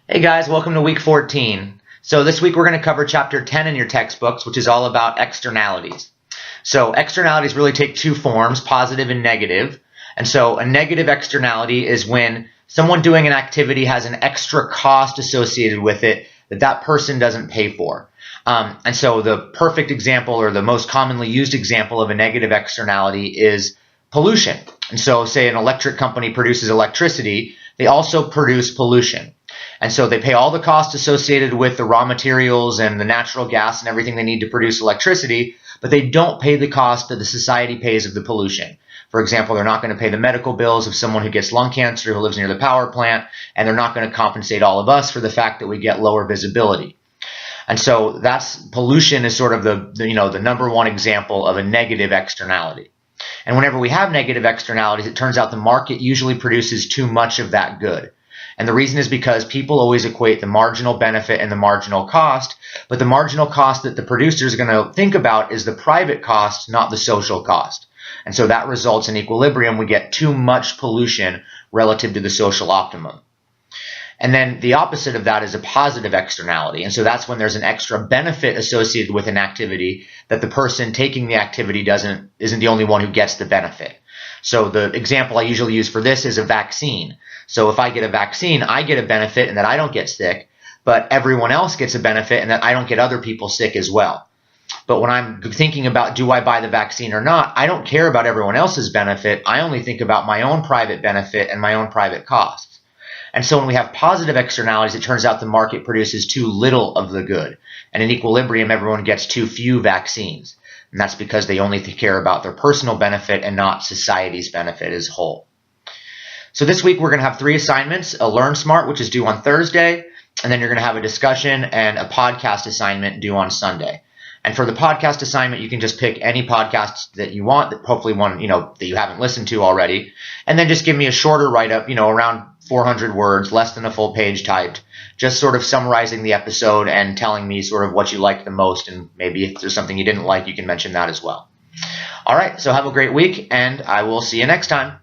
Hey guys, welcome to week 14. So this week we're going to cover chapter 10 in your textbooks, which is all about externalities. So externalities really take two forms, positive and negative. And so a negative externality is when someone doing an activity has an extra cost associated with it that person doesn't pay for. And so the perfect example, or the most commonly used example of a negative externality, is pollution. And so say an electric company produces electricity, they also produce pollution. And so they pay all the costs associated with the raw materials and the natural gas and everything they need to produce electricity, but they don't pay the cost that the society pays of the pollution. For example, they're not going to pay the medical bills of someone who gets lung cancer who lives near the power plant, and they're not going to compensate all of us for the fact that we get lower visibility. And so pollution is sort of the number one example of a negative externality. And whenever we have negative externalities, it turns out the market usually produces too much of that good. And the reason is because people always equate the marginal benefit and the marginal cost, but the marginal cost that the producer is going to think about is the private cost, not the social cost. And so that results in equilibrium. We get too much pollution relative to the social optimum. And then the opposite of that is a positive externality. And so that's when there's an extra benefit associated with an activity that the person taking the activity isn't the only one who gets the benefit. So the example I usually use for this is a vaccine. So if I get a vaccine, I get a benefit in that I don't get sick, but everyone else gets a benefit in that I don't get other people sick as well. But when I'm thinking about do I buy the vaccine or not, I don't care about everyone else's benefit. I only think about my own private benefit and my own private costs. And so when we have positive externalities, it turns out the market produces too little of the good. And in equilibrium, everyone gets too few vaccines. And that's because they only care about their personal benefit and not society's benefit as a whole. So this week we're going to have 3 assignments: a Learn Smart, which is due on Thursday, and then you're going to have a discussion and a podcast assignment due on Sunday. And for the podcast assignment, you can just pick any podcasts that you want, hopefully one that you haven't listened to already, and then just give me a shorter write-up, around 400 words, less than a full page typed, just sort of summarizing the episode and telling me sort of what you liked the most, and maybe if there's something you didn't like, you can mention that as well. All right, so have a great week, and I will see you next time.